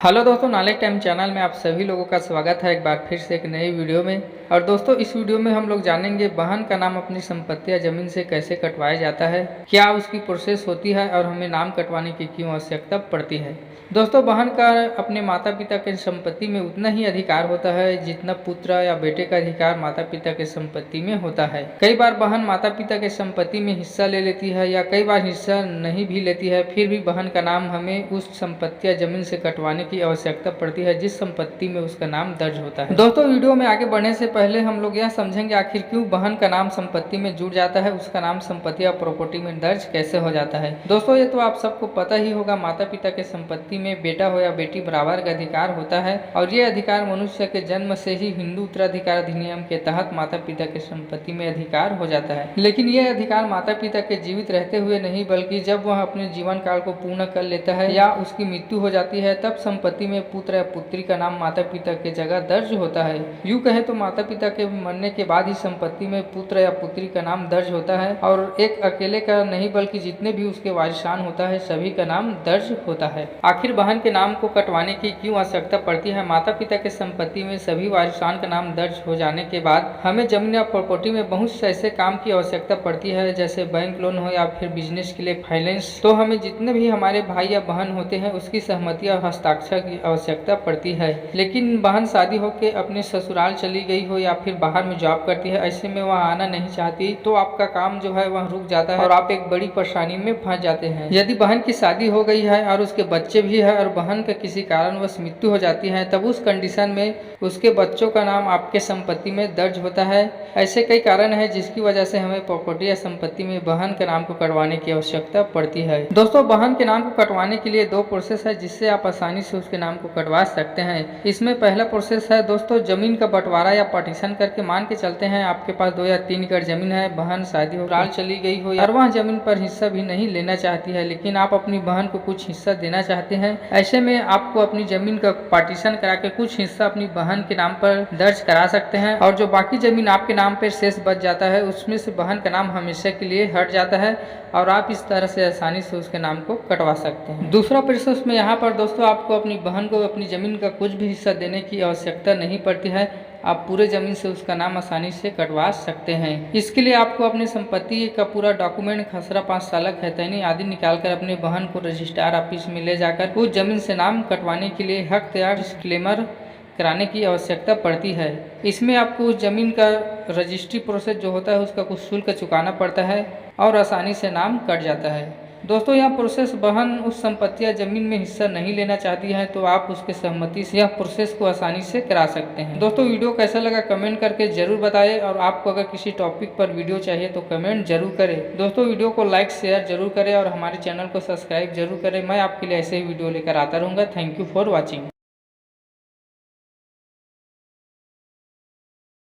Hello दोस्तों, knowledge time channel में आप सभी लोगों का स्वागत है एक बार फिर से एक नई वीडियो में। और दोस्तों, इस वीडियो में हम लोग जानेंगे वाहन का नाम अपनी संपत्ति या जमीन से कैसे कटवाया जाता है, क्या उसकी प्रोसेस होती है और हमें नाम कटवाने की क्यों आवश्यकता पड़ती है। दोस्तों, वाहन का अपने माता पिता के संपत्ति में उतना ही अधिकार होता है जितना पुत्र या बेटे का अधिकार माता पिता के संपत्ति में होता है। कई बार वाहन माता पिता के संपत्ति में हिस्सा ले लेती है या कई बार हिस्सा नहीं भी लेती है, फिर भी वाहन का नाम हमें उस संपत्ति या जमीन से कटवाने की आवश्यकता पड़ती है जिस संपत्ति में उसका नाम दर्ज होता है। दोस्तों, वीडियो में आगे बढ़ने से पहले हम लोग यह समझेंगे आखिर क्यों वाहन का नाम संपत्ति में जुड़ जाता है, उसका नाम संपत्ति या प्रॉपर्टी में दर्ज कैसे हो जाता है। दोस्तों, ये तो आप सबको पता ही होगा, माता पिता के संपत्ति में बेटा हो या बेटी बराबर का अधिकार होता है और ये अधिकार मनुष्य के जन्म से ही हिंदू उत्तराधिकार अधिनियम के तहत माता पिता के संपत्ति में अधिकार हो जाता है। लेकिन यह अधिकार माता पिता के जीवित रहते हुए नहीं, बल्कि जब वह अपने जीवन काल को पूर्ण कर लेता है या उसकी मृत्यु हो जाती है, तब संपत्ति में पुत्र या पुत्री का नाम माता पिता के जगह दर्ज होता है। यूँ कहे तो माता पिता के मरने के बाद ही संपत्ति में पुत्र या पुत्री का नाम दर्ज होता है और एक अकेले का नहीं बल्कि जितने भी उसके वारिसान होता है सभी का नाम दर्ज होता है। आखिर वाहन के नाम को कटवाने की क्यों आवश्यकता पड़ती है। माता पिता के संपत्ति में सभी वारिसान का नाम दर्ज हो जाने के बाद हमें जमीन या प्रॉपर्टी में बहुत से ऐसे काम की आवश्यकता पड़ती है, जैसे बैंक लोन हो या फिर बिजनेस के लिए फाइनेंस। तो हमें जितने भी हमारे भाई या बहन होते हैं उसकी सहमति और हस्ताक्षर की आवश्यकता पड़ती है। लेकिन बहन शादी होकर अपने ससुराल चली गई हो या फिर बाहर में जॉब करती है, ऐसे में वह आना नहीं चाहती, तो आपका काम जो है वह रुक जाता है और आप एक बड़ी परेशानी में फंस जाते हैं। यदि बहन की शादी हो गई है और उसके बच्चे भी है और बहन का किसी कारणवश मृत्यु हो जाती है, तब उस कंडीशन में उसके बच्चों का नाम आपके संपत्ति में दर्ज होता है। ऐसे कई कारण है जिसकी वजह से हमें प्रॉपर्टी या संपत्ति में बहन के नाम को कटवाने की आवश्यकता पड़ती है। दोस्तों, बहन के नाम को कटवाने के लिए दो प्रोसेस है जिससे आप आसानी से उसके नाम को कटवा सकते हैं। इसमें पहला प्रोसेस है दोस्तों जमीन का बंटवारा या पार्टीशन करके। मान के चलते हैं आपके पास 2 या 3 एकड़ जमीन है, बहन शादी हो चली गई हो और वह जमीन पर हिस्सा भी नहीं लेना चाहती है, लेकिन आप अपनी बहन को कुछ हिस्सा देना चाहते हैं। ऐसे में आपको अपनी जमीन का पार्टीशन करा के कुछ हिस्सा अपनी बहन के नाम पर दर्ज करा सकते हैं और जो बाकी जमीन आपके नाम पर शेष बच जाता है उसमें से बहन का नाम हमेशा के लिए हट जाता है और आप इस तरह से आसानी से उसके नाम को कटवा सकते हैं। दूसरा प्रोसेस में यहाँ पर दोस्तों आपको अपनी बहन को अपनी जमीन का कुछ भी हिस्सा देने की आवश्यकता नहीं पड़ती है, आप पूरे जमीन से उसका नाम आसानी से कटवा सकते हैं। इसके लिए आपको अपनी संपत्ति का पूरा डॉक्यूमेंट, खसरा, 5 साल खैतानी आदि निकालकर अपने बहन को रजिस्ट्रार ऑफिस में ले जाकर उस जमीन से नाम कटवाने के लिए हक तैयार डिस्क्लेमर कराने की आवश्यकता पड़ती है। इसमें आपको उस जमीन का रजिस्ट्री प्रोसेस जो होता है उसका कुछ शुल्क चुकाना पड़ता है और आसानी से नाम कट जाता है। दोस्तों, यह प्रोसेस बहन उस संपत्ति या जमीन में हिस्सा नहीं लेना चाहती है तो आप उसके सहमति से यह प्रोसेस को आसानी से करा सकते हैं। दोस्तों, वीडियो कैसा लगा कमेंट करके जरूर बताएं और आपको अगर किसी टॉपिक पर वीडियो चाहिए तो कमेंट जरूर करें। दोस्तों, वीडियो को लाइक शेयर जरूर करें और हमारे चैनल को सब्सक्राइब जरूर करें। मैं आपके लिए ऐसे ही वीडियो लेकर आता रहूँगा। Thank you for watching.